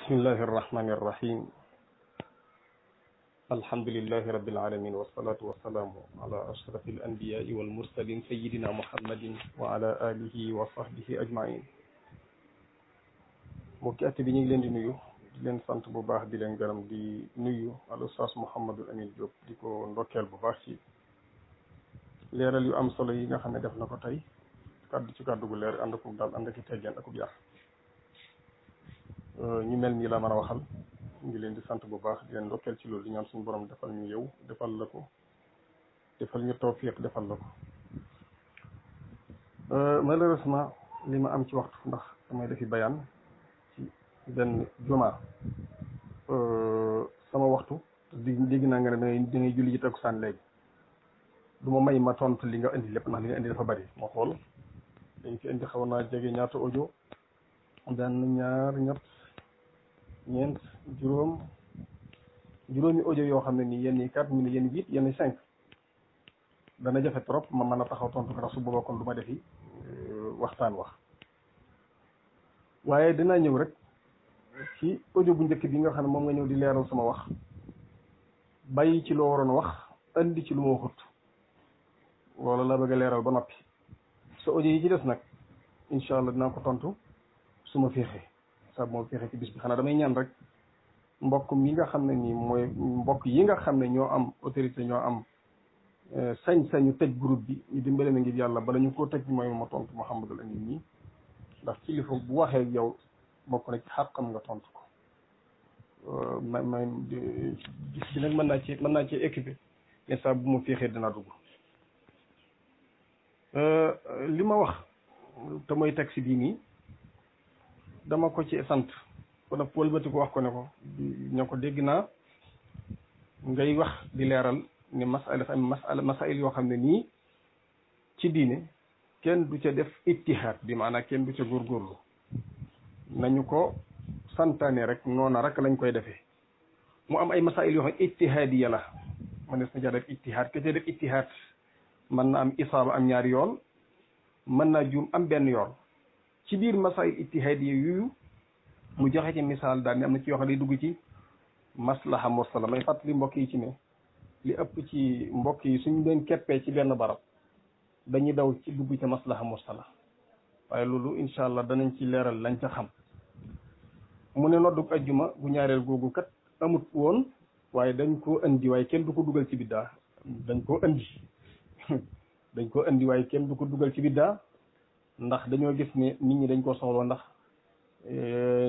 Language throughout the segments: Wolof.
bismillahi irrahmani irrahim alhamdulilahi rabbil alamin wassalatu wassalaamu ala ashrafi al anbiyai wal mursalin sayidina muhammadin wa ala alihi wa sahbihi ajmain mbokki at bi ñu ngi leen di nuyu di leen sant bu baax di leen gërëm di nuyu al ustaas Mouhamadul Amin Diop di ko ndokkeel bu baax ci leeral yu am solo yi nga xam ne def na ko tey kàddu ci kàddu gu leer ànd akub daal ànd aki teggeen akub yar ñu mel nii la mën a waxal ñu ngi leen di sant bu baax di leen ndokkeel ci loolu di ñaan suñu borom defal ñu yow defal la ko defal ñu tawfiq defal la ko malheureusement li ma am ci waxtu ndax damay defi bayaan ci benn juma sama waxtu dégg naa nga ne da ngay julli ji takkusaan léegi du ma may ma tontu li nga indi lépp ndax li nga indi dafa bari ma xool dañ fi indi xaw naa jege ñaata audio benn ñaar ñett ñeent juróomi audio yoo xam ne nii yenn yi 4 minutes yenn 8 yenn 5 dana jafe trop ma mën a taxaw tontu ko ndax su boobaa kon du ma defi waxtaan wax waaye dinaa ñëw rek ci audio bu njëkk bi nga xam ne moom nga ñëw di leeral sama wax bàyyi ci loo waroon wax andi ci lu ma waxut loolu la bëgg a leeral ba noppi sa audio yi ci des nag incha allah dinaa ko tontu su ma féexee sa moo féexee ci bis bi xanaa damay ñaan rek mbokk mi nga xam ne nii mooy mbokk yi nga xam ne ñoo am autorité ñoo am sañ-sañu tëj groupe bi ñu dimbale na ngir yàlla bala ñu koo tëj mooy ma tontu Mouhamadul Amin nii ndax kilifa bu waxee ak yow bokk na ci xàqam nga tontu ko ma gis bi nag mën naa ci équipé mais ça bu ma féexee dina dugg li ma wax te mooy taxi bii nii dama ko ci sant ko nag wëlbati ko wax ko ne ko dégg naa ngay wax di leeral ne masala dafa am masail yoo xam ne nii ci diine kenn du ca def ittihaad bi maanaam kenn du ca góorgóorlu nañu ko santaane rek noona rek lañ koy defee mu am ay masail yoo xam ne ittihaadiya la man des na ca def ittihaad ke ca def ittihaad mën na am isaaba am ñaari yoon mën naa juum am benn yoon ci biir masail ittihaadiya yuyu mu joxe ci misaal daal ne am na ci yoo xam ne day dugg ci maslaha mursala may fàttali mbokk yi ci ne li ëpp ci mbokk yi suñu leen keppee ci benn barab dañuy daw ci dugg ci maslaha mursala waaye loolu incha allah danañ ci leeral lañ ca xam mu ne noddug ajjuma bu ñaareel googu kat amut woon waaye dañ koo indi waaye kenn du ko dugal ci biddaa dañ koo indi waaye kenn du ko dugal ci biddaa ndax dañoo gis ne nit ñi dañ koo soxloo ndax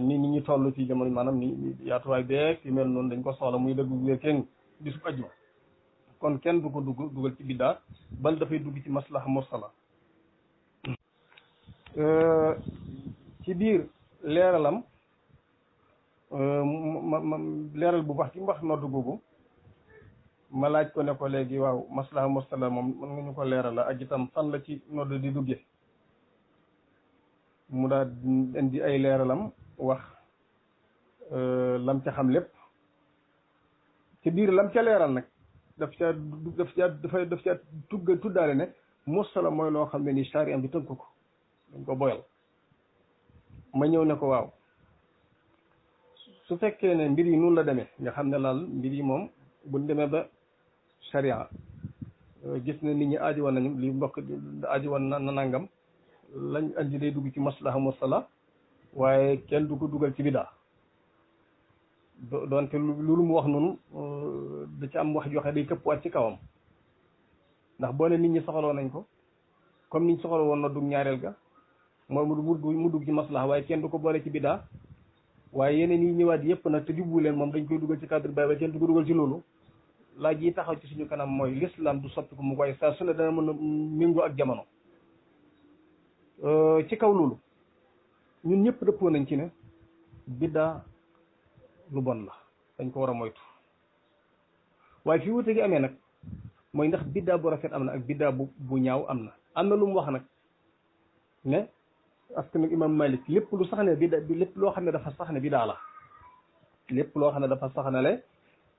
nit ñi toll ci jamono maanaam ni yaatuwaay beeg yu mel noonu dañ ko soxla muy dëgg wér kenn bisub ajjuma kon kenn du ko dugal ci biddaa bal dafay dugg ci maslaha mursala ci biir leeralam ma leeral bu baax ci wax noddu googu ma laaj ko ne ko léegi waaw maslaha mursala moom mën nga ñu ko leeral la ak itam fan la ci nodd di duggee mu daal indi ay leeralam wax lam ca xam lépp ci biir lam ca leeral nag daf ca tuddaale ne mursala mooy loo xam ne ni charia bi tënk ko dañ ko boyal ma ñëw ne ko waaw su fekkee ne mbir yi noonu la demee nga xam ne laal mbir yi moom buñ demee ba charia gis ne nit ñi aaji woon nañu li mbokk aaji woon na nangam lañ andi day dugg ci maslaha mursala waaye kenn du ko dugal ci bidaa doonte loolu mu wax noonu da ci am wax joxe day këppwaat ci kawam ndax boo ne nit ñi soxaloo nañ ko comme niñ soxla woon na dugg ñaareel ga mooy mu dugg ci maslaha waaye kenn du ko boole ci bidaa waaye yeneen yi ñëwaat yëpp nag te jubbu leen moom dañ koy dugal ci cadre bay ba kenn du ko dugal ci loolu laaj yi taxaw ci suñu kanam mooy l'islam du soppi ko mu koy saa su ne dana mën a méngoo ak jamono ci kaw loolu ñun ñëpp dëppoo nañ ci ne biddaa lu bon la dañ ko war a moytu waaye fi wute gi amee nag mooy ndax biddaa bu rafet am na ak biddaa bu ñaaw am na lu mu wax nag ne parce que nag imam Malik lépp lu sax ne biddaa lépp loo xam ne dafa sax ne biddaa la lépp loo xam ne dafa sax ne le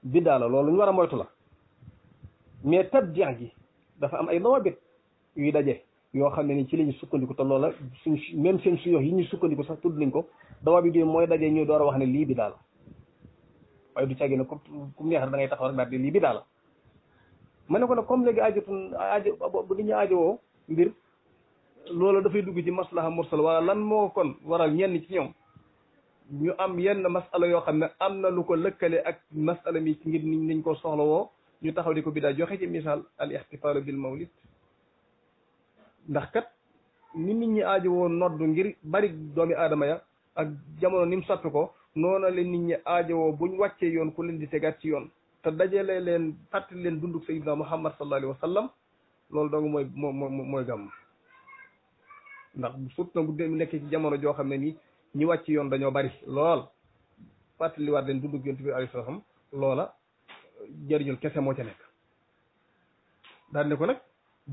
biddaa la loolu ñu war a moytu la mais tabdiix gi dafa am ay dawabit yuy daje yoo xam ne ni ci la ñu sukkandiku te loola suñ même seen suyoox yi ñuy sukkandiku sax tudd nañ ko dawaa bi mooy daje ñu door a wax ne lii bi daal waaye du caagi ne ku neex da ngay taxaw rek daal di lii bi daal ma ne ko nag comme léegi bu di ñu aajowoo mbir loola dafay dugg ci maslaha mursal wala lan moo kon waral ñenn ci ñoom ñu am yenn masala yoo xam ne am na lu ko lëkkale ak masala mi ngir niñ ko soxla woo ñu taxaw di ko bidaa joxe ci misaal al ixtifaalu bil mawlid ndax kat ni nit ñi aajowoo nodd ngir bari doomi aadama ya ak jamono ni mu soppi ko noona la nit ñi aajowoo buñ wàccee yoon ku leen di tegaat ci yoon te dajale leen fàttali leen dunduk sayyidina muhammad sallallahu alayhi wa sallam loolu dong mooy gàmm ndax surtout nag bu nekkee ci jamono joo xam ne nii ñi wàcc yoon dañoo bari lool fàttaliwaat leen dunduk yonent bi alayhi salaam loola jëriñul kese moo ca nekk daal ne ko nag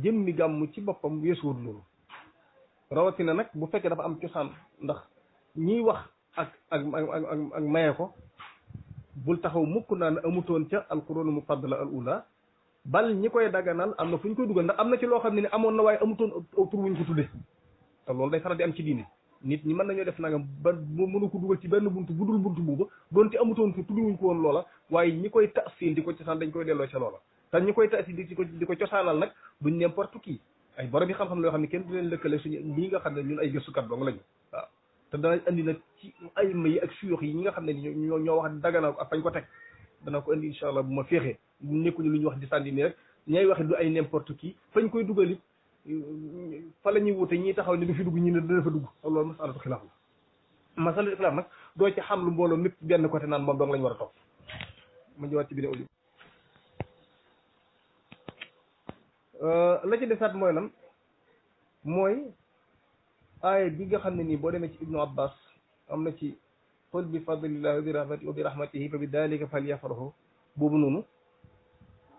jëmmi gàmm ci boppam weesuwut loolu rawatina nag bu fekkee dafa am cosaan ndax ñiy wax ak maye ko bul taxaw mukk naan amutoon ca alquranu mufaddala al ula bal ñi koy daganal am na fu ñu koy dugal ndax am na ci loo xam ne ni amoon na waaye amutoon aw tur wuñ ko tudde te loolu day faral di am ci diine nit ñi mën nañoo def nangam ba mënu ko dugal ci benn buntu bu dul buntu buuba doonte amutoon tur tudduwuñ ko woon loola waaye ñi koy tasil di ko cosaan dañ koy delloo ca loola te ñi koy tasil di ko cosaanal nag duñ n'importe qui ay borom yi xam-xam loo xam ne kenn du leen lëkkale suñu lii nga xam ne ñun ay gëstukat dong lañu waaw te danañ andi nag ci ay ma yi ak suyoox yi ñi nga xam ne ñoo wax dagana ak fañ ko teg dana ko indi incha allah bu ma féexee nekkuñu lu ñu wax di sànni nii rek ñay waxe du ay n'importe qui fañ koy dugal it fa la ñuy wute ñi taxaw ne du fi dugg ñi ne dana fa dugg loolu masalatu xilaaf la masalatu xilaaf nag doo ci xam lu mbooloo mépp benn côté naan moom dong lañ war a topp ma ñëwaat ci biir audio la ci desaat mooy lan mooy aaya bi nga xam ne nii boo demee ci ibnu abbas am na ci qul bi fadlillahi wa bi rahmatihi fa bi dalika falyafrahu boobu noonu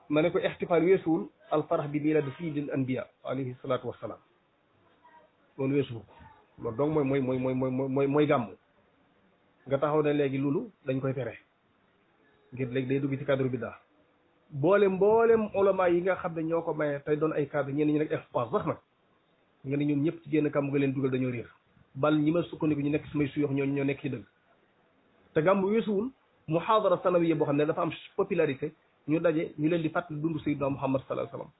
ma ne ko ixtifaal weesuwul alfarax bi miladi sayyidil anbiya alayhi salaatu wassalaam loolu weesuwul ko loolu donc mooy gàmmu nga taxaw ne léegi loolu dañ koy tere ngir léegi day dugg ci cadre biddaa mboolem ulama yi nga xam ne ñoo ko maye tey doon ay cadre ñenn ñi nag espace sax nag nga ne ñoom ñëpp ci génn kàmm nga leen dugal dañoo réer bal ñi ma sukkandiku ñu nekk samay suyox ñoo nekk ci dëgg te gàmmu weesuwul muhaadara sanawiya boo xam ne dafa am popularité ñu daje ñu leen di fàttali dundu sayyidina muhammad sallallahu alayhi wasallam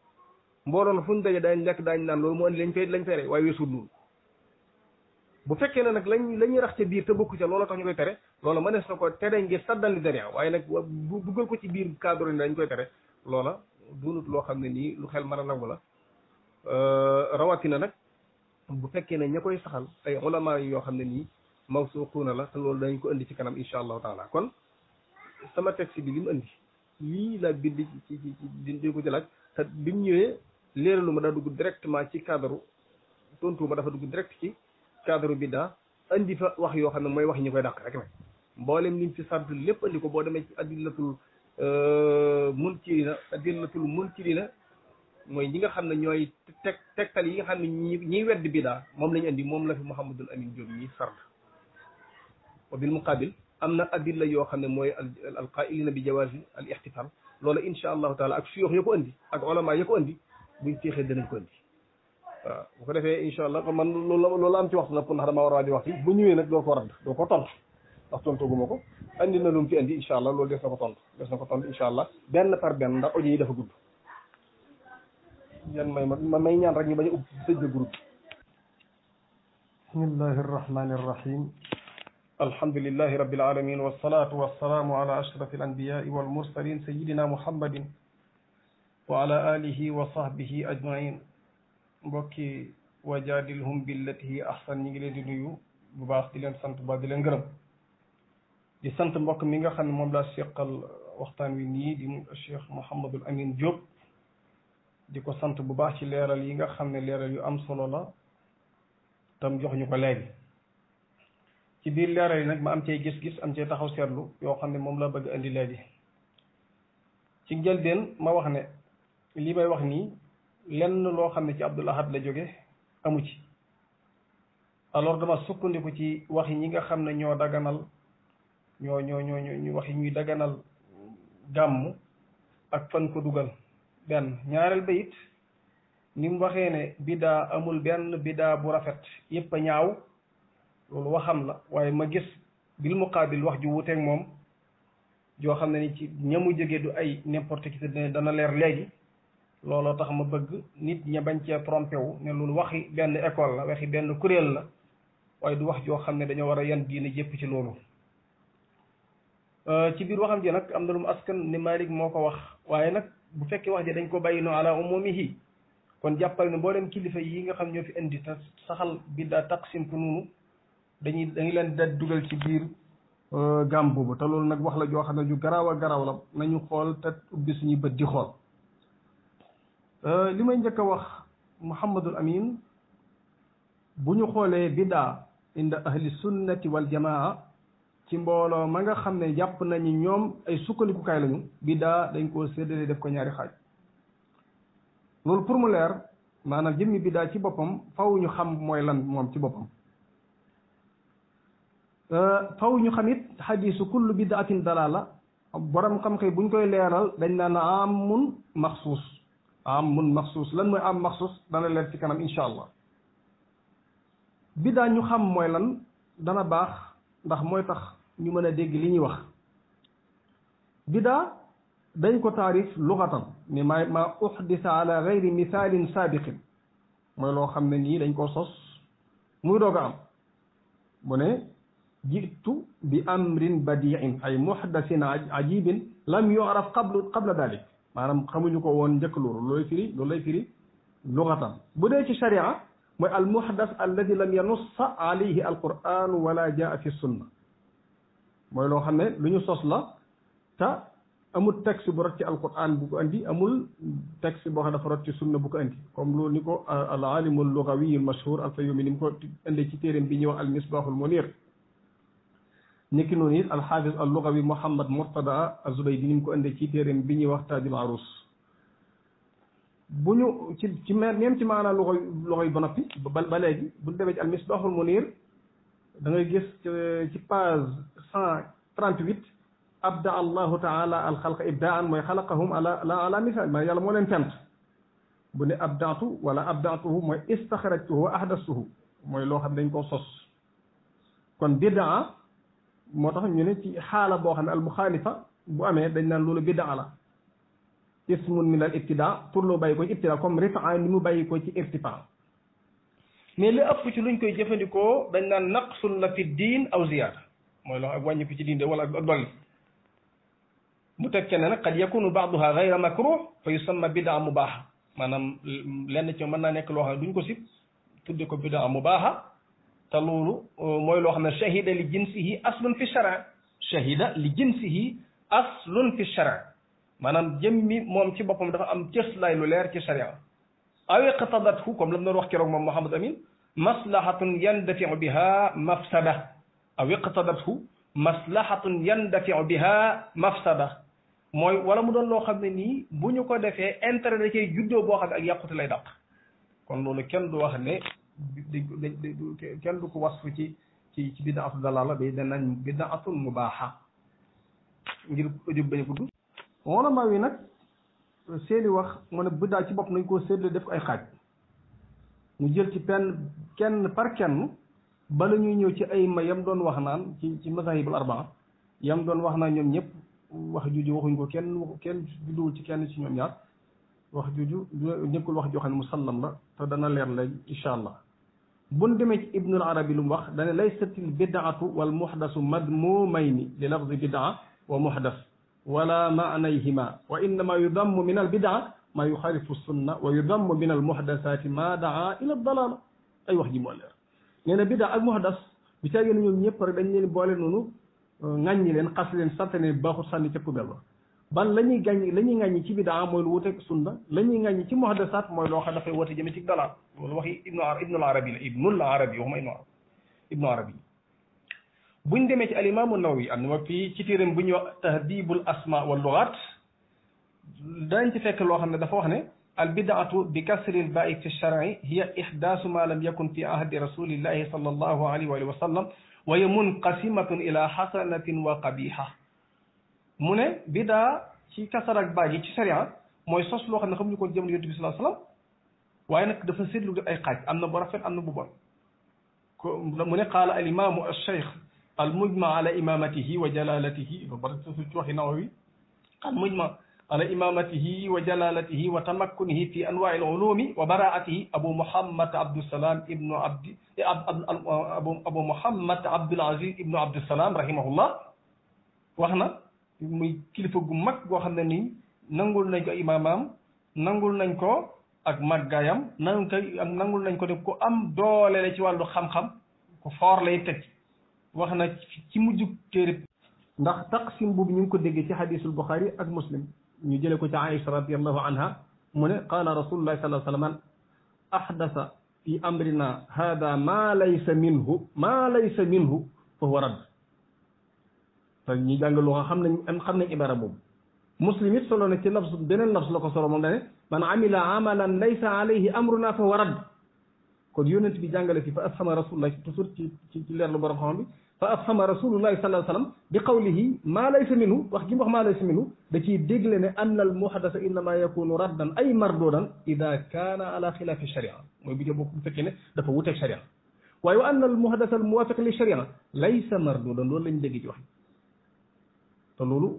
mbooloo na fu ñu daje daañ lekk daañ naan loolu moo andi lañ tere waaye weesuwul loolu bu fekkee ne nag la ñuy rax ca biir te bokku ca loola tax ñu koy tere loola mënees na ko tere ngir saddal li dara waaye nag bu duggal ko ci biir cadre ni dañ koy tere loola dunut loo xam ne nii lu xel mën a nangu la rawatina nag bu fekkee ne ña koy saxal ay ulama yoo xam ne nii mawsuuquuna la te loolu dañ ko indi ci kanam insha allahu taala kon sama texte bi li mu indi lii la bind ci di ko jëlaat te bi mu ñëwee leeralu ma daa dugg directement ci cadre tontu ma dafa dugg direct ci cadre biddaa andi fa wax yoo xam ne mooy wax ñi koy dàq rek nag mboolem liñ ci sant lépp andi ko boo demee ci adillatul munkirina mooy ñi nga xam ne ñooy tegtal yi nga xam ne ñiy wedd biddaa moom lañu andi moom la fi Mouhamadul Amin Diop ñi sard wa bil muqabil am na adilla yoo xam ne mooy al qaa'ilina bi jawaazi al ixtifal loolu insha allahu taala ak suyoox ya ko andi ak ulama ya ko andi buñ féexee danañ ko andi waaw bu ko defee incha allah kon man loolu am ci waxtu nag pour ndax dama war a waaj waxtu bu ñëwee nag doo ko radd doo ko tontu ndax tontooguma ko andi na lu mu fi andi incha allah loolu des na ko tontu incha allah benn par benn ndax audio yi dafa gudd yan may ñaan rek ñu bañ a ubbi tëj groupe bismillahi arrahmani arrahim alhamdulillahi rabbil alamin wassalatu wassalamu ala ashraf al anbiyai wal mursalin sayyidina muhammadin wa ala alihi wa sahbihi ajmain mbokki wajaadilhum billati hi ahsan ñi ngi leen di nuyu bu baax di leen sant ba di leen gërëm di sant mbokk mi nga xam ne moom laa seqal waxtaan wi nii di Cheikh Mouhamadul Amin Diop di ko sant bu baax ci leeral yi nga xam ne leeral yu am solo la tam jox ñu ko léegi ci biir leeral yi nag ma am cee gis-gis am cee taxaw seetlu yoo xam ne moom laa bëgg indi léegi ci njëlbeen ma wax ne li may wax nii lenn loo xam ne ci Abdul Ahad la jóge amu ci alors dama sukkandiku ci wax yi ñi nga xam ne ñoo daganal ñoo wax yi ñuy daganal gàmm ak fan ko dugal benn ñaareel ba it ni mu waxee ne bidaa amul benn bidaa bu rafet yépp a ñaaw loolu waxam la waaye ma gis bil muqaabil wax ju wuteeg moom joo xam ne ni ci ñamu jóge du ay n'importe qui dana leer léegi looloo tax ma bëgg nit ña bañ cee trompé wu ne loolu waxi benn école la waxi benn kuréel la waaye du wax joo xam ne dañoo war a yan diine jépp ci loolu ci biir waxam ji nag am na lu mu askan ni Malik moo ko wax waaye nag bu fekkee wax ji dañ ko bàyyi no ala umumihi kon jàppal ne mboolem kilifa yi nga xam ñoo fi indi te saxal biddaa taqsim ko noonu dañuy leen da dugal ci biir gàm boobu te loolu nag wax la joo xam ne ju garaaw a garaaw la nañu xool te ubbi suñuy bët di xool li may njëkk a wax Muhammadul Amin bu ñu xoolee biddaa inda ahli sunnati wal jamaa ci mbooloo ma nga xam ne jàpp nañu ñoom ay sukkandikukaay lañu biddaa dañ koo séddale def ko ñaari xaaj loolu pour mu leer maanaam jëmmi biddaa ci boppam faw ñu xam mooy lan moom ci boppam faw ñu xam it xadiisu kullu bidaatin dalaala borom xam-xam buñ koy leeral dañ naan amun maxsuus lan mooy am maxsuus dana leer ci kanam incha allah biddaa ñu xam mooy lan dana baax ndax mooy tax ñu mën a dégg li ñuy wax biddaa dañ ko taarif luxatan ni ma uxdisa ala gayri misaalin saabiqin mooy loo xam ne nii dañ ko sos muy doog a am mu ne jitu bi amrin badiin ay muhdasin ajibin lam yuraf qabla dalik maanaam xamuñu ko woon njëkk loolu loolu lay firi luxatan bu dee ci sharia mooy al muhdas alladi lam yanussa alayhi al quran wala jaa fi sunna mooy loo xam ne lu ñu sos la te amul texte bu rot ci alquran bu ko andi amul texte boo xam dafa rot ci sunna bu ko andi comme loolu ni ko al alimu lugawi al mashhur al Fayyumi ni mu ko indee ci téeréem bi ñuy wax al misbahul munir nekki noonu it al hafiz al lugawi Muhammad Murtada az-Zubaydi ni mu ko indee ci téeréem bi ñuy wax Tajul Arus bu ñu ci même ci maanaam loxoy ba noppi ba léegi bu ñu demee ci al misbahul munir da ngay gis ci page 138 abda allahu taala al xalqa ibdaan mooy xalaqahum ala misaal ma yàlla moo leen fent bu ne abdaatu wala abdaatuhu mooy istaxrajtuhu wa ahdastuhu mooy loo xam dañ koo sos kon bidaa moo tax ñu ne ci xaala boo xam ne al muxaalifa bu amee dañ naan loolu bidaa la ismun min al ibtidaa pour loo bàyyi ko ci ibtidaa comme rifaa ni mu bàyyi ko ci irtifaa mais li ëpp ci luñ koy jëfandikoo dañ naan naqsun la fi diin aw ziyaada mooy loo ak wàññi ko ci diin de wala ak dolli mu teg ne nag qad yakunu baaduha gayra makruh fa yusamma bidaa mubaaha maanaam lenn ci mën naa nekk loo xam ne duñ ko sib tudde ko bidaa mubaaha te loolu mooy loo xam ne shahida li jinsihi aslun fi shara shahida li jinsihi aslun fi shara maanaam jëmmi moom ci boppam dafa am cëslaay lu leer ci sharia aw iqtadathu comme lam doon wax keroog moom Mouhamed Amin maslahatun yandafiu biha mafsada aw iqtadathu maslahatun yandafiu biha mafsada mooy wala mu doon loo xam ne nii bu ñu ko defee intérêt da cay juddoo boo xam ne ak yàqute lay dàq kon loolu kenn du wax ne kenn du ko wasfu ci bidaatu dalaala day danañ bidaatun mubaaha ngir ëjub bañ a gudd ulama wi nag seeni wax mu ne bidaa ci bopp nañ koo séddale def ko ay xaaj mu jël ci kenn par kenn bala ñuy ñëw ci ay ma yam doon wax naan ci mazahibul arbaa yam doon wax naan ñoom ñëpp wax juju waxuñ ko kenn judduwul ci kenn ci ñoom ñaar wax juju nekkul wax joo xam ne musallam la te dana leer léegi incha allah buñ demee ci ibnul arabi lu mu wax dane laysatil bidaatu wal muhdasu madmumayni li lafzi bidaa wa muhdas wala maanayhima wa innama yudammu min al bidaa ma yuxaalifu sunna wa yudammu min al muhdasati ma daa ila dalala ay wax ji moo leer nee na bidaa ak muhdas bi caa génn ñoom ñëpp rek dañ leen boole noonu ŋàññi leen xas leen sant ne baaxut sànni ca poubelle ba ban la ñuy ŋàññi ci bidaa mooy lu wuteeg sunna la ñuy ŋàññi ci muhdasaat mooy loo xam dafay woote jëme ci dalaal loolu waxi ibnul arabi la ibnul arabi waxuma ibnu arabi buñ demee ci alimaamu nawawi am na ma fii ci téeram bu ñuy wax tahdibul asma wal lugat dañ ci fekk loo xam ne dafa wax ne al bidaatu bi kasri al baai fi shar'i hiya ihdaasu ma lam yakun fi ahdi rasulillahi sallallahu alayhi wa sallam wa hiya munqasimatun ila xasanatin wa qabiha mu ne bidaa ci kasar ak baa gi ci sharia mooy sos loo xam ne xamuñu ko jamono yonent bi sallallahu alayhi wa sallam waaye nag dafa seetlu def ay xaaj am na bu rafet am na bu bon ko mu ne qaala al imaamu al cheikh al mujma ala imamatihi wa jalalatihi lu bari su ci waxi Nawawi al mujma ala imamatihi wa jalalatihi wa tamakkunihi fi anwaa al ulumi wa baraatihi abu muhammad abdussalam ibnu abdi abu muhammad abdul aziz ibnu abdussalam rahimahullah wax na muy kilifa gu mag goo xam ne nii nangul nañ ko imaamam nangul nañ ko ak màggaayam nangul nañ ko def ko am doole la ci wàllu xam-xam ko foor lay teg wax na ci mujjug téere ndax taqsim boobu ñu ngi ko déggee ci hadisul Bukhari ak Muslim ñu jële ko ci Aïcha radiallahu anha mu ne qaala rasulullahi sallallahu alayhi wa sallam ahdasa fi amrina hada ma laysa minhu fa huwa radd te ñi jàng lu xam nañ ibara boobu Muslim it solo na ci lafz beneen lafz la ko solo moom dane man amila amalan laysa alayhi amruna fa huwa radd kon yonent bi jàngale fi fa afhama rasulullah toujours ci leer lu borom xam bi fa afhama rasulullahi sallallahu alayhi wa sallam bi qawlihi maa laysa minhu wax gi mu wax maa laysa minhu da ciy dégle ne anna al muhaddasa innama yakunu raddan ay mardudan ida kaana ala xilaafi sharia mooy bi bokk bu fekkee ne dafa wuteeg sharia waaye wa anna al muhaddasa al muwafiq li sharia laysa mardudan loolu lañ dégg ci wax te loolu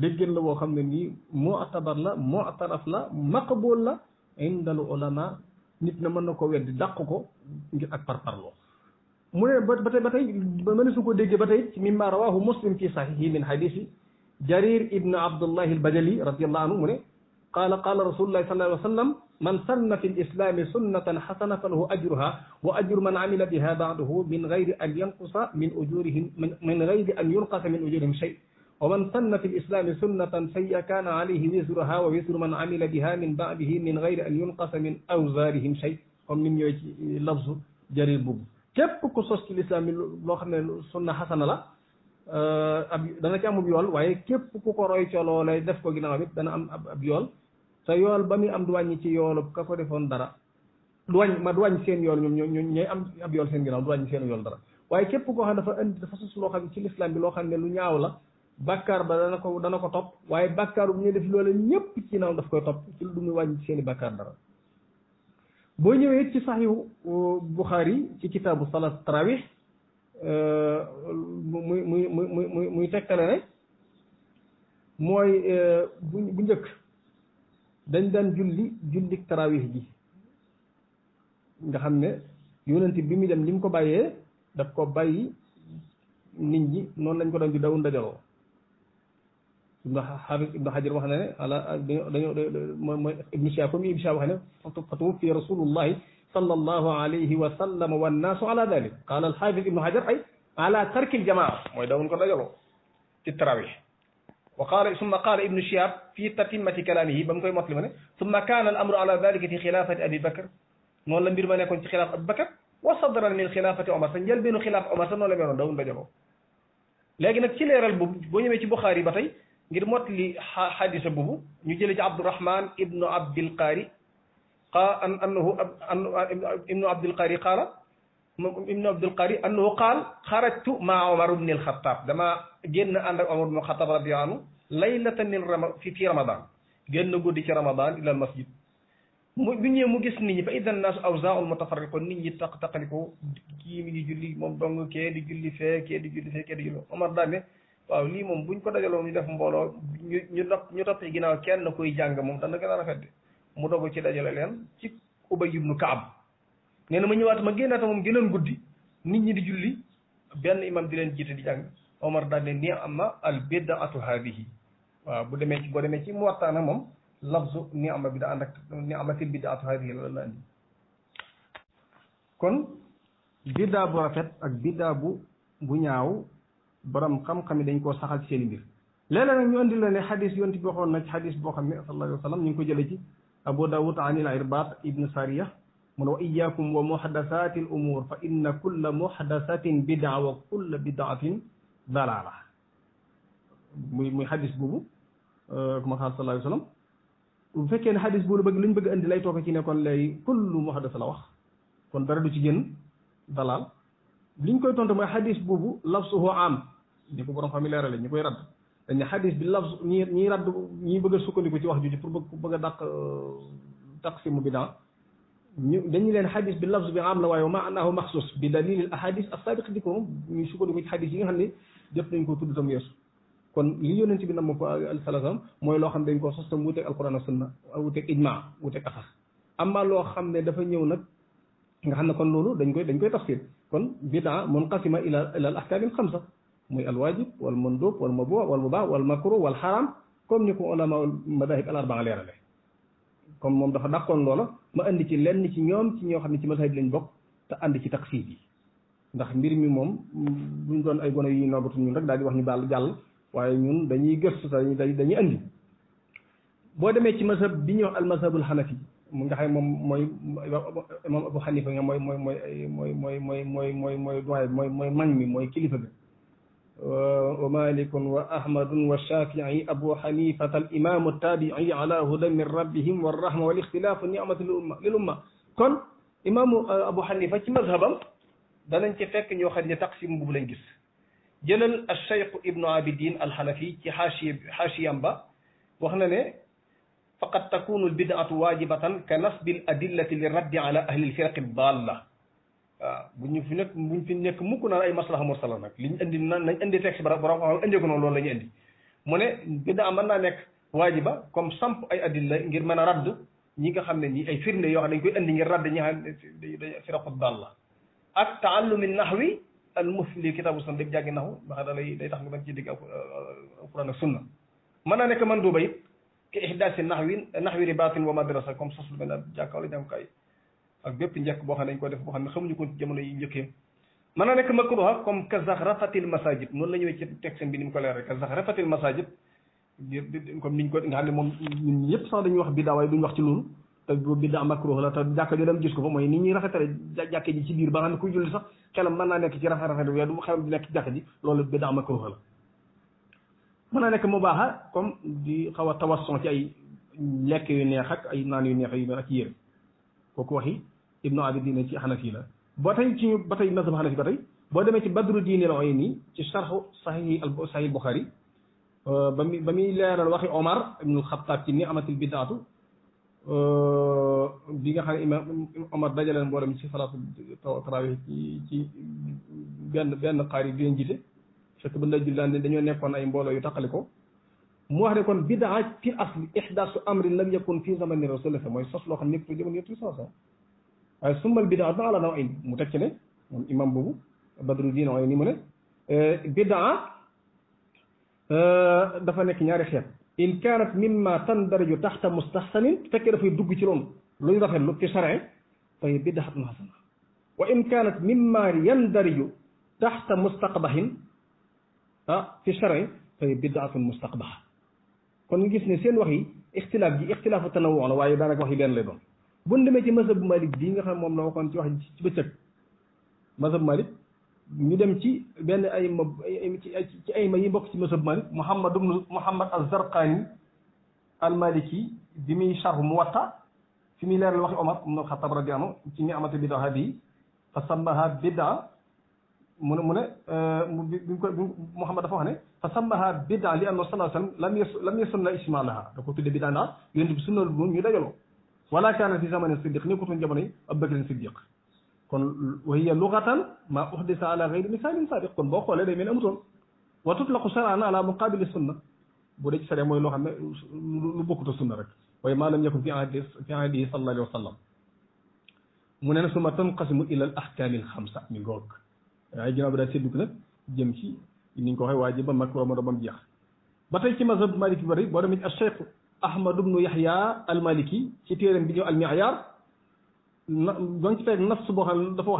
déggéen la boo xam ne nii mu'tabar la mu'taraf la maqbul la inda al ulama nit na mën na ko weddi dàq ko ngir ak parparloo mu ne ba tey mëne su ko déggee ba tey mimma rawahu muslim fi sahihi min hadisi jarir ibn abdullahi albajali radiallahu anhu mu ne qaala rasulullahi sallallahu alayhi wa sallam man sanna fi lislami sunnatan xasana falahu ajruha wa ajru man amila biha ba'dahu min gayri an yanqusa min ujurihim min gayri an yunqasa min ujurihim shay wa man sanna fi lislami sunnatan sayya kana alayhi wisruha wa wisru man amila biha min ba'dihi min gayri an yunqasa min awzarihim shay comme nim ñëwee ci lafzu jarir boobu képp ku sos ci lislaam bi loo xam ne sunna xasana la dana ci amub yool waaye képp ku ko roy ca loolee def ko ginnaaw it dana am ab yool te yool ba muy am du wàññi ci yoolu ka ko defoon dara du wàññi seen yool ñoom ñooy am ab yool seen ginnaaw du wàññi seen yool dara waaye képp koo xam ne dafa sos loo xam ne ci lislaam bi loo xam ne lu ñaaw la bàkkaar ba dana ko topp waaye bàkkaar bu ñu def loole ñëpp ci ginnaaw daf koy topp ci lu du muy wàññi seen i bàkkaar dara boo ñëwee ci saxihu Bukhari ci kitaabu salat tarawih muy tegtale ne mooy bu njëkk dañ daan julli tarawih ji nga xam ne yonent bi muy dem ni mu ko bàyyee daf ko bàyyi nit ñi noonu lañ ko doon di daw ndajaloo xaafis ibnu xajar wax na ne ala dañoo mooy ibnu Shihab comme ibnu Shihab wax ne fatuwuffi rasulullahi sallallahu alayhi wa sallam wannaasu ala dalik qaala alxaafis ibnu xajar ay ala tarki aljamaa mooy dawuñ ko dajaloo ci tarawih wa qaala summa qaala ibnu Shihab fi tatimmati kalaamihi ba mu koy motli ma ne summa kaana al amru ala dalika fi xilaafati abi bakr noonu la mbir ma nekkoon ci xilaaf abi bakr wa sadran min xilaafati omar sa njëlbeenu xilaaf omar sa noonu la meloon dawuñ dajaloo léegi nag ci leeral boobu boo ñëwee ci Buxaari ba tey ngir mottali xadisa boobu ñu jëlee ci Abdurahman ibnu Abdil Qaari annahu ibnu Abdil Qaari qaala ibnu Abdil Qaari annahu qaal xarajtu maa Omar ibn al-Xattaab dama génn ànd ak Omar ibn al-Xattaab radiyallaahu anhu laylatan min fi Ramadan génn guddi ci Ramadan ila al masjid bu ñëwee mu gis nit ñi fa idan naasu awzaa'un mutafarriqun nit ñi taqaliko kii mi ngi julli moom dong kee di julli fee kee di julli fee kee di julli Omar daal ne waaw lii moom buñ ko dajaloo ñu def mbooloo ñu topp ci ginnaaw kenn koy jàng moom dana gën a rafet de mu dogu ci dajale leen ci Ubay ibnu Kaab nee na ma ñëwaat ma génnaata moom gënoon guddi nit ñi di julli benn imam di leen jiite di jàng Omar daal ne ni'ma al bid'atu haadihi waaw boo demee ci Muwatta nag moom lafzu ni'ma bi da ànd ak ni'matil bid'atu haadihi la andi kon biddaa bu rafet ak biddaa bu ñaaw borom xam-xam yi dañ koo saxal ci seen mbir léeg-léeg nag ñu andi la ne xadis yonent bi waxoon na ci xadis boo xam ne sallallahu alayhi wa sallam ñu ngi ko jële ci Abu Dawud anil Irbaad ibn Sariya mu ne wa iyyakum wa muhdasaati al umuur fa inna kulla muhdasatin bid'a wa kulla bid'atin dalaala muy xadis boobu ma xaal sallallahu alayhi wa sallam bu fekkee ne xadis boobu liñ bëgg andi lay toog ci ne kon lay kullu muhdas la wax kon dara du ci génn dalaal liñ koy tontu mooy xadis boobu lafsuhu am ni ko borom xam yi leerale ñu koy radd dañ ne xadis bi lafz ñiy radd ñiy bëgg a sukkandiku ci wax ju pour bëgg a dàq taqsimu bidaa ñu dañu leen xadis bi lafz bi am la waaye wa maanaahu maxsus bi dalil ahadis as-sabiq di ko ñu sukkandiku ci xadis yi nga xam ne jot nañ ko tudd tam yeesu kon li yonent bi nam ko salaam mooy loo xam ne dañ ko sos tam wuteeg alquran ak sunna wuteeg ijma wuteeg asar amma loo xam ne dafa ñëw nag nga xam ne kon loolu dañ koy tafsir kon bidaa munqasima ila al ahkam al xamsa muy al wajib wal mandub wal mabuu wal mubah wal makruh wal haram comme ni ko ulama madahib al arbaa leerale comme moom dafa dàqoon loola ma andi ci lenn ci ñoom ci ñoo xam ne ci mazhab lañ bokk te andi ci taqsiid yi ndax mbir mi moom buñ doon ay gone yu noobatu ñun rek daal di wax ñu baal jàll waaye ñun dañuy gëstu dañuy andi boo demee ci mazhab bi ñuy wax al mazhabul hanafi mu nga xam moom mooy imam Abu Hanifa nga mooy mag mi mooy kilifa bi wa malikun wa ahmadun wa shafii abu hanifata al imamu tabii ala hudan min rabbihim wa rahma wal ixtilaafu nicmatu lil umma kon imaamu Abu Hanifa ci mazhabam danañ ci fekk ñoo xam ne taqsim boobu lañ gis jëlal al cheikh ibnu abidin al hanafi ci xaashiyam ba wax na ne faqad takunu al bid'atu wajibatan ka nasbi al adillati li raddi ala ahli al firaqi dalla waaw buñ fi nekk mukk naan ay maslaha mursala nag liñ indi nañ indi texte ba borom xam indi ko noonu loolu la ñu indi mu ne bid'a mën naa nekk waajiba comme samp ay adilla ngir mën a radd ñi nga xam ne ñi ay firnde yoo xam ne dañ koy indi ngir radd ñi nga xam ne day firaqu dalla ak taallumi nahwi al mufli kitaabu sunna dégg jàngi naxu ndax day tax nga mën ci dégg alquran ak sunna mën naa nekk man duuba it ki ihdaasi nahwi ribatin wa madrasa comme sos lu mel ne jàkka wala jàngukaay ak bépp njëkk boo xam ne dañ ko def boo xam ne xamuñu ko ci jamono yi njëkkee mën naa nekk makruha comme ka zaxrafatil masajid noonu la ñëwee ci texte bi ni mu ko leer rek ka zaxrafatil masajid comme niñ ko nga xam ne moom ñun ñëpp sax dañuy wax biddaa waaye duñ wax ci loolu te biddaa makruha la te jàkka jo dem gis ko fa mooy ni ñuy rafetale jàkke ji ci biir ba nga xam ne kuy julli sax xelam mën naa nekk ci rafet waaye du xelam di nekk ci jàkka ji loolu biddaa makruha la mën naa nekk mu baaxa comme di xaw a tawasson ci ay lekk yu neex ak ay naan yu neex yu mel ak yére kooku waxi ibnu abidin ci xanafi la boo tey ci ba tey mazhab xanafi ba tey boo demee ci badru diin al uyni ci sharhu sahih buxaari ba muy leeral waxi omar ibnul xataab ci ni amatil bidaatu bi nga xam ne imam omar dajaleen mboolem ci salaatu tarawih ci benn xaari bi leen jiite fekk ba nda jullaan ne dañoo nekkoon ay mbooloo yu taqali ko mu wax ne kon bidaa fi asli ihdaasu amrin lam yakun fi zamani rasulillah mooy sos loo xam nekk jamono yëpp sosa waaye summal bidaa da ala naw'ayn mu teg ci ne moom imam boobu badru diin ni mu ne bidaa dafa nekk ñaari xeet in kaanat mimma tandariju taxta mustahsanin fekkee dafay dugg ci loolu luñ rafetlu fi sharia fay bidaatun hasana wa in kaanat mimma yandariju taxta mustaqbahin fi sharia fay bidaatun mustaqbaha kon nga gis ne seen wax yi ixtilaaf ji ixtilaafu tanawu la waaye daanaka wax yi benn lay doon bu ñu demee ci mazhab bu Malik bii nga xam ne moom la waxoon ci wax ci bëccëg mazhab Malik ñu dem ci benn ci ay ma yi bokk ci mazhab Malik Muhammad az-Zarqani al-Maliki bi muy sharh Muwatta fi muy leeral waxi Omar ibn al-Khattab radiyallahu anhu ci ni'matu bidaa hadihi fa sammaha bidaa mu ne Muhammad dafa wax ne fa sammaha bidaa li anna sallallahu alayhi wa sallam lam yasunna isma laha da ko tudde bidaa ndax yonent bi sunnal bu ñu dajaloo wala kaana fi zamani siddiq nekkutoon jamono yi Abubakrin Siddiq kon wa hiya lugatan ma uhdisa ala ghayri misalin sabiq kon boo xoolee day mel amutoon wa tutlaqu shar'an ala muqabili sunna bu dee ci sare mooy loo xam ne lu bokkuta sunna rek waaye maa lam yakun fi ahdihi sallallahu alayhi wa sallam mu ne na summa tanqasimu ila al ahkami al xamsa mi ngoog waaye ginnaaw bi daal séddu ko nag jëm ci ni ñu ko waxee waajib ba makruh ma doon jeex ba tey ci mazhab maliki bari boo demee al cheikh Ahmad ibnu Yahya al maliki ci téeram bi ñëw al mi'yar doon ci fekk nas boo xam ne dafa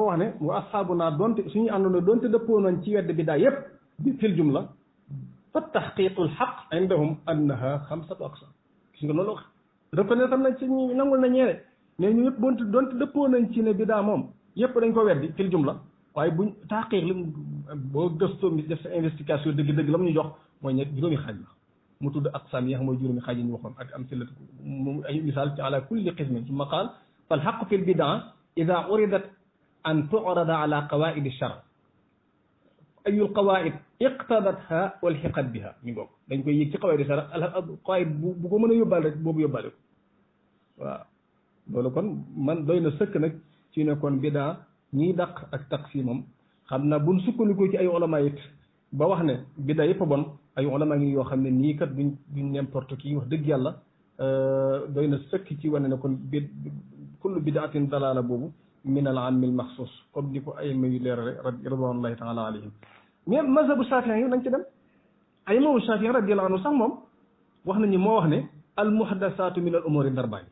wax ne wa ashaabuna doonte suñuy àndoona doonte dëppoo nañ ci wedd bi daa yépp bi fil jumla fa tahqiqul haqq indahum annaha xamsatu aqsam gis nga loolu wax reconnaître nañ ci ñi nangul na ñeene mais ñu yëpp doonte dëppoo nañ ci ne bi daa moom yépp dañ ko weddi fil jumla waaye buñ tahqiq li boo gëstoo mi def sa investigation dëgg-dëgg la mu ñu jox mooy ñett juróomi xaaj la mu tudd aqsaam yi nga xam mooy juróomi xaaj yi ñu waxoon ak am si la ay misaal ci ala kulli qismin summa qaal fal xaqu fi l bidaa ida uridat an tu'rada ala qawaid shar ayul qawaid iqtadatha walxiqat biha ñu ngoog dañ koy yëg ci qawaid shar qawaid bu ko mën a yóbbaale rek boobu yóbbaale ko waaw loolu kon man doy na sëkk nag ci ne kon bidaa ñiy dàq ak taqsimam xam naa buñ sukkandikoo ci ay ulama it ba wax ne bidaa yëpp a bon ay ulama ngi yoo xam ne nii kat duñ n'importe qui wax dëgg yàlla doy na sëkk ci wane ne kon kullu bidaatin dalaala boobu min al ammi al maxsuus comme ni ko ay mayu leerale ridwanullahi taala alayhim mais mazhabu Shafii yi nañ ci dem ay imaamu Shafii radiyallahu anhu sax moom wax nañu moo wax ne al muhdasaatu min al umuri darbaani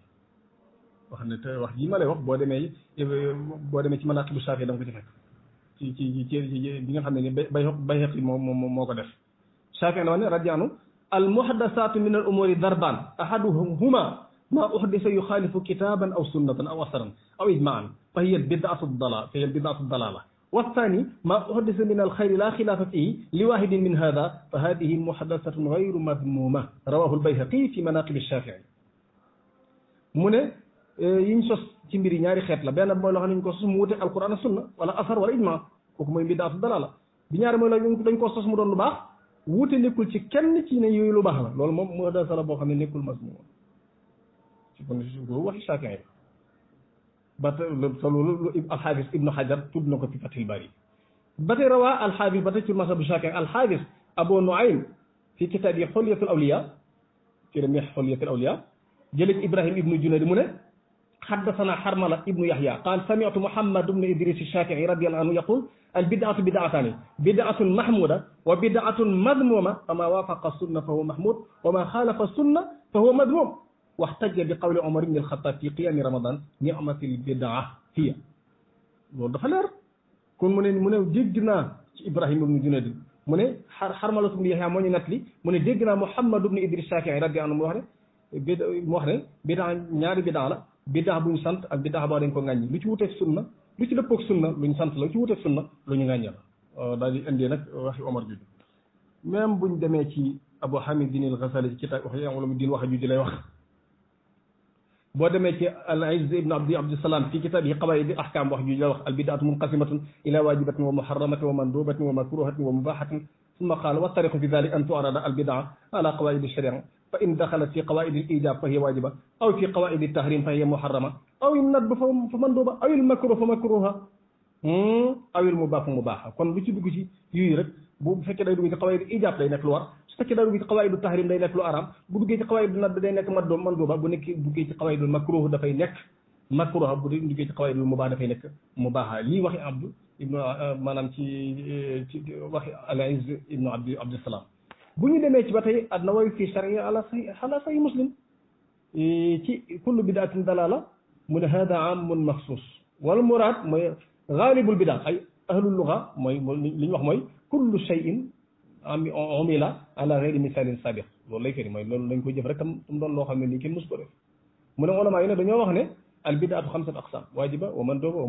wax ne te wax ji ma lay wax boo demee ci manaaqibu Shafii da nga ko ci fekk ci bi nga xam ne ni Bayhaqi moo ko def Shafii na wax ne radiyallahu anhu al muhdasaatu min al umuri darbaan ahaduhuma ma uhdisa yuxaalifu kitaban aw sunnatan aw asaran aw ijmaan fa hiya bidaatu dalala والثاني ما أحدث من الخير لا خلاف فيه لواحد من هذا فهذه محدثة غير مذمومة رواه البيهقي في مناقب الشافعي mu ne yiñ sos ci mbiri ñaari xeet la benn mooy loo xam ne ñu ko sos mu wuteeg alquran ak sunna wala asar wala ijma kooku mooy bidaatu dalala bi ñaari mooy la dañ ko sos mu doon lu baax wuute nekkul ci kenn ci ne yooyu lu baax la loolu moom muhdasa la boo xam ne nekkul mazmuma ci kon waxi Shafii ba tey loolu alxaafis ibnu xajar tudd na ko fi fathil bari ba tey rawaa alxaafis ba tey ci mazhabu Shafii alxaafis abu nuaym fi kitaab yi xulyatul awliya ci remi xulyatul awliya jële ci ibrahim ibnu junayd mu ne xaddasana xarmala ibnu yaxya qaal samitu muhammad ibnu idris Shafii radiyallahu anhu yaqul al bidaatu bidaataani bidaatun mahmuda wa bidaatun madmuma fa ma waafaqa sunna fa huwa mahmud wa ma xaalafa sunna fa huwa madmum waxtaja bi qawli Omar ibn al-Khattab fi qiyaami Ramadan ni'matil bidaa hiya loolu dafa leer kon mu ne dégg naa ci Ibrahima ibnu Junayd mu ne Harmalatu ibnu Yahya moo ñu nettali mu ne dégg naa Muhammad ibnu Idris Shafii radiyallahu anhu mu wax ne bidaa ñaari bidaa la bidaa bu ñu sant ak bidaa boo dañ ko ŋàññi lu ci wuteeg sunna lu ci dëppoog sunna lu ñu sant la lu ci wuteeg sunna lu ñu ŋàññi la daal di indee nag waxi Omar jooju même buñ demee ci Abu Hamid al-Ghazali ci kitaab Ihya Ulumuddin wax ju lay wax boo demee ci al Izz ibn Abdissalaam fi kitaabihi qawaa'id al-ahkaam wax ju la wax al bidaatu munqasimatun ila waajibatin wa muharramatin wa mandubatin wa makruhatin wa mubahatin summa qaala wa tariqu fi daalika an tu'rada al bidaa ala qawaa'id ash-shari'a fa in daxalat fi qawaa'id al-iijaab fa hiya waajiba aw fi qawaa'id at-tahriim fa hiya muharrama aw an-nadb fa manduba aw al-makruh fa makruha aw al-mubaah fa mubaaha kon lu ci dugg ci yooyu rek bu fekkee day dugg ci qawaa'id al-iijaab day nekk lu war su fekkee daa dugg ci xawaayidu tahrim day nekk lu araam bu duggee ci xawaayidu nadd day nekk manduuba bu nekk duggee ci xawaayidu makruh dafay nekk makruh bu duggee ci xawaayidu mubaax dafay nekk mubaaxa lii waxi abdu ibnu maanaam ci waxi al-Izz ibnu Abdissalaam bu ñu demee ci ba tey an-Nawawi fi sharia ala sahih Muslim ci kullu bidaatin dalaala mu ne hada amun maxsuus wal muraad mooy gaalibul bidaa ay ahlul luga mooy li ñu wax mooy kullu shay'in umila ala ghayri misalin sabiq loolu lay firi mooy loolu dañ koy jëf rek tam doon loo xam ne nii kenn mos ko def mu ne ulama yi ne dañoo wax ne al bidaatu xamsat aqsam waajiba wa manduba wa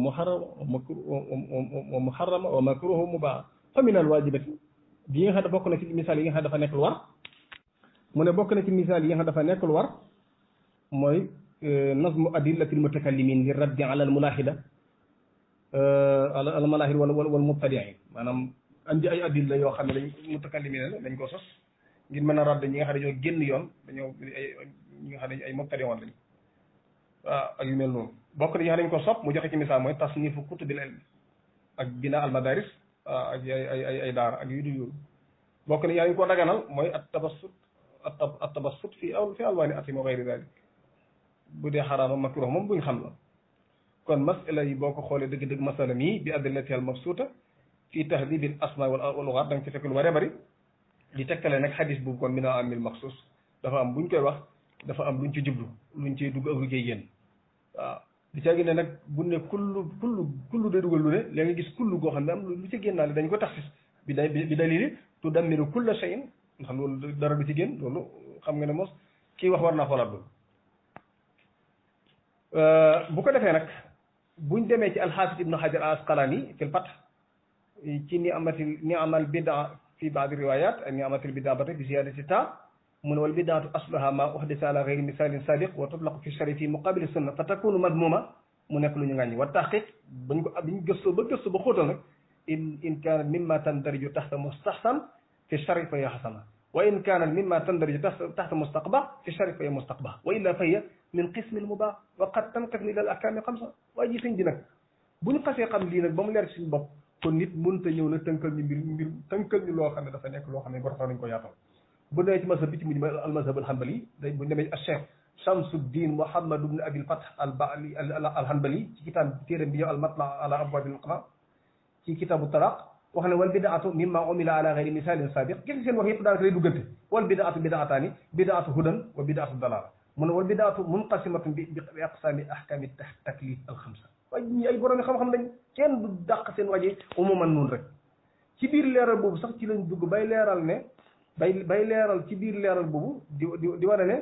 muharrama wa makruha wa mubaaha fa min al waajibati bi nga xam ne bokk na ci misaal yi nga xam ne dafa nekk lu war mu ne bokk na ci misaal yi nga xam ne dafa nekk lu war mooy nazmu adillatil mutakallimin li raddi ala al mulahida al malahid wal mubtadiin maanaam andi ay adilla yoo xam ne dañ mutakallimin dañ ko sos ngir mën a radd ñi nga xam ne dañoo génn yoon dañoo ñi nga xam ne ay mubtadi woon lañ waaw ak yu mel noonu bokk na ñi nga xam ne dañ ko sopp mu joxe ci misaal mooy tasnifu kutubil ilm ak bina al madaris ak ay daara ak yu du yooyu bokk na ñi nga xam ne dañ ko daganal mooy at tabassut fi alwaani atim wa gayri dalik bu dee xaraama makruh moom buñ xam la kon masala yi boo ko xoolee dëgg-dëgg masala mii bi adillati al mabsuuta fii tahdibil asmaa wal lugaat da nga ci fekk lu bëree bëri di tegtale nag xadis boobu kon min al amil maxsuus dafa am buñ koy wax dafa am luñ ci jublu luñ ciy dugg ak lu ciy génn waaw di caagi ne nag bu ne kullu day dugal lu ne léegi nga gis kullu goo xam ne am lu ci génnaale dañ ko taxsis bi dalili tudammiru kulla shay'in nga xam loolu dara du ci génn loolu xam nga ne mos kii wax war naa xoolaat loolu bu ko defee nag buñ demee ci alxaafis ibnu hajar al asqalaani fil fath ci ni'mal bidaa fi baadi riwayat ak ni'matil bidaa ba tey bi ziyadati ta mu ne wal bidaatu asluha ma uhdisa ala gayri misalin sabiq wa tutlaqu fi shari fi muqabili sunna fa takunu madmuma mu nekk lu ñu ngàññi wa taxqiq biñ gëstoo ba xóotal nag in kaanat mimma tandariju taxta mustahsan fi shari fa hiya xasana wa in kaanat mimma tandariju taxta mustaqbah fi shari fa hiya mustaqbah wa illa fa hiya min qismil mubaax wa qad tanqasmu ila al ahkaami xamsa. waaye ji sëñ bi nag bu ñu xasee xam lii nag ba mu leer suñu bopp kon nit mënut a ñëw nag tënkal ñu mbir tënkal ñu loo xam ne dafa nekk loo xam ne ba tax nañ ko yaatal. bu demee ci mazhab bi ci mujj al mazhab al hanbali day bu demee al cheikh Shamsuddin Muhammad ibn Abil Fath al Ba'li al hanbali ci kitaab téeram bi ñëw al matla ala abwaabil iqra ci kitaabu talaq wax ne wal bidaatu mimma umila ala gayri misalin sabiq gis seen wax yëpp daanaka lay duggante wal bidaatu bidaataani bidaatu hudan wa bidaatu dalala mu ne wal bidaatu munqasimatun bi aqsaami ahkaami taklif al xamsa. waaye ñi ay borom xam-xam lañ kenn du dàq seen waje umuman noonu rek ci biir leeral boobu sax ci lañ dugg bay leeral ne bay leeral ci biir leeral boobu di wane ne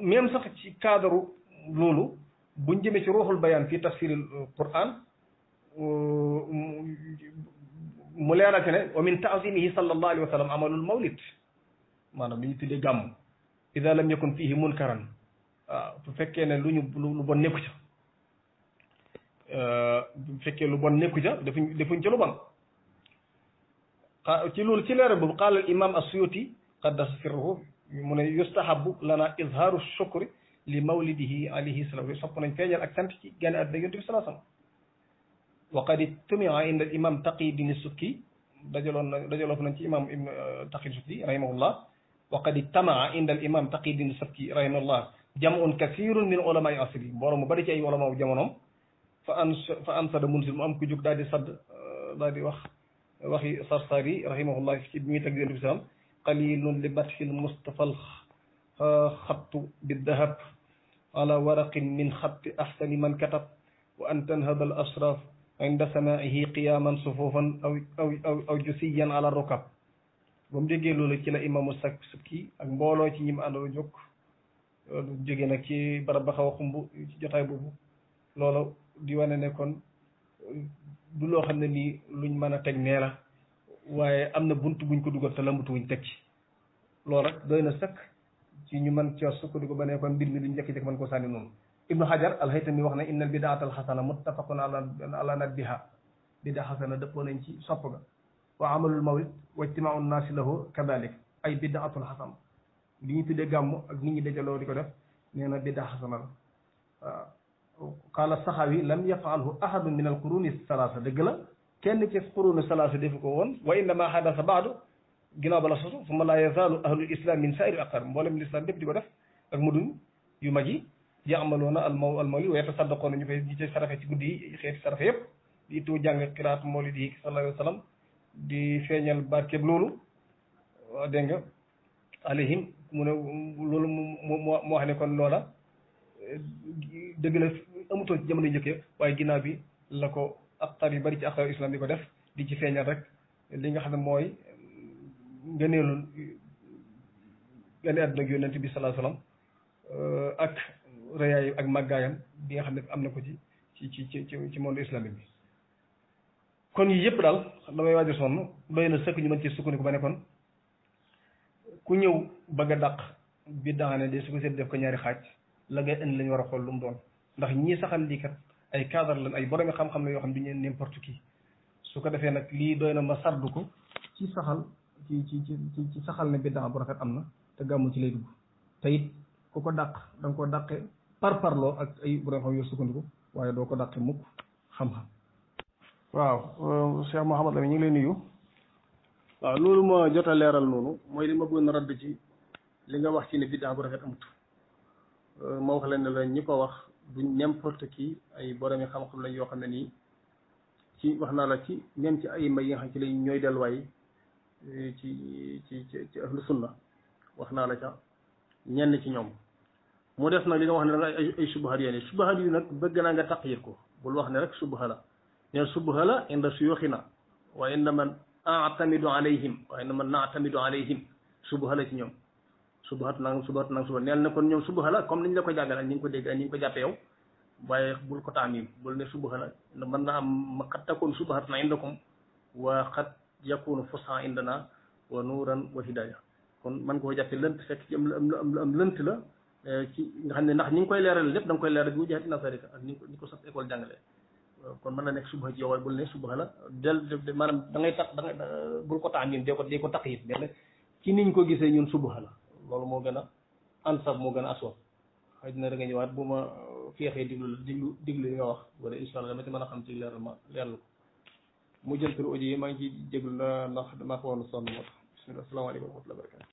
même sax ci cadre loolu buñ jëmee ci ruuxul bayaan fii tafsiril Qur'an mu leeral ci ne wa min taazimihi sallallahu alayhi wa sallam amalul mawlid maanaam li ñu tuddee gàmm ida lam yakun fihi munkaran waaw bu fekkee ne lu bon nekku ca bu fekkee lu bon nekku ca defuñ ca lu bon ci loolu ci leeral boobu qaala al imam as-Suyuti qaddasa sirruhu mu ne yustahabu lana izharu shukri li mawlidihi alayhi salaam sopp nañ feeñal ak sant ci gane àddina yonent bi sallallahu alayhi wasallam wa qad tumia inda al imam Taqiyuddin Subki dajaloo nañ ci imam ibn Taqiyuddin Subki rahimahullah wa qad tamaa inda al imam Taqiyuddin Subki rahimahullah jam'un kathirun min ulama'i asri mbooloo mu bari ci ay ulama jamonoom fa ansada Munzir mu am ku jóg daal di sadd daal di waxi Sarsari rahimahullah ci bi muy tagg yonent bi sallam qalilun li bathil Mustafa xattu bidahab ala waraqin min xatti ahsani man katab wa an tanhada al asraf inda samaihi qiyaman sufufan aw jusiyan ala rukab ba mu déggee loolu ci la imaamu Subki ak mbooloo ci ñi mu àndoo jóg jóge nag ci barab ba xaw a xumb ci jotaay boobu loolu di wane ne kon du loo xam ne nii luñ mën a teg nee la waaye am na bunt buñ ko dugal te lambatu wuñ teg ci loolu rek doy na sëkk ci ñu mën ci sukkandiku ba ne kon mbir mi duñ njëkk-njëkk mën ko sànni noonu. Ibnu Hajar al-Haytami wax ne inna al bidaata al xasana muttafaqun ala nadbiha bidaa xasana dëppoo nañ ci sopp ga wa amalul mawlid wa ijtimaau nnaasi lahu kadalik ay bidaatul xasana li ñu tuddee gàmm ak nit ñi dajaloo di ko def nee na bidaa xasana la waaw. qaala saxaawi lam yafaalhu ahadun min al quruni salaasa dëgg la kenn ci quruni salaasa defu ko woon wa innama hadasa baadu ginnaaw ba la sosu summa laa yazaalu ahlul islam min saa'iri aqtaar mboolem l'islam lépp di ko def ak mudun yu mag yi ya'maluuna al mawlid wa yatasaddaqoona ñu fay di ci saraxe ci guddi yi xeeti saraxe yëpp di itoo jàng qiraatu mawlid yi sallallahu alayhi wa sallam di feeñal barkeeb loolu dégg nga alayhim mu ne loolu moo xam ne kon loola dëgg la amutoon ci jamono njëkkee waaye ginnaaw bi la ko aqtaar yu bari ci aqtaar islam di ko def di ci feeñal rek li nga xam ne mooy ngëneelul gane àdduna ak yonent bi sallallahu alayhi wasallam ak rëyaay ak màggaayam bi nga xam ne am na ko ci monde islamique bi kon yi yëpp daal damay waaj a sonn doy na sëkk ñu mën ci sukkandiku ba ne kon ku ñëw bëgg a dàq bi daane de su ko seet def ko ñaari xaaj la ngay indi lañu war a xool lu mu doon ndax ñii saxal lii kat ay cadre lan ay boromi xam-xam la yoo xam ne duñu n'importe qui su ko defee nag lii doy na ma sardu ko ci saxal ci saxal ne biddaa bu rafet am na te gàmmu ci lay dugg te it ku ko dàq da nga ko dàqe parparloo ak ay borom xam yoo sukkandiku waaye doo ko dàqe mukk xam-xam. waaw Cheikh Mouhamed Lamine ñu ngi lay nuyu. waaw loolu ma jot a leeral noonu mooy li ma bëggoon radd ci li nga wax ci ne biddaa bu rafet amut ma wax leen ne la ñi ko wax duñ n'importe qui ay boromi xam-xam lañ yoo xam ne nii ci wax naa la ci même ci ay may yi nga xam ci lañ ñooy delluwaay ci ahlu sunna wax naa la ca ñenn ci ñoom mu des nag li nga wax ne da nga ay subahat yéen subahat yu nag bëgg naa nga taqyir ko bul wax ne rek subaha la neen subaha la inda suyuxina wa inda man atamidu alayhim wa inda man naatamidu alayhim subaha la ci ñoom subahat nangam subahat nangam subahat neel na kon ñoom subaha la comme niñ la ko jàngal ak ni nga ko dégg ak ni nga ko jàppe yow waaye bul ko taamim bul ne subaha la mën na am qad takun subahat na indakum wa qad yakunu fusha indana wa nuuran wa hidaya kon man ko jàppe lënt fekk ci am lënt la ci nga xam ne ndax ñi ngi koy leeral lépp da nga koy leeral bi wujahat nasarika ak ni ko sax école jàngale kon mën na nekk subaha ci yow waaye bul ne subaha la maanaam da ngay tax da nga bul ko taamim dee ko taq it benn ci niñ ko gisee ñun subaha la loolu moo gën a ansab moo gën a aswab xëy na da nga ñëwaat bu ma féexee diglu li nga wax wala incha allah dama ci mën a xam ci leerlu ko mu jël tur audio yi maa ngi ciy jéglu ndax damaa ko woon sonn moo tax bismillah asalaamaaleykum wa rahmatulah barakatu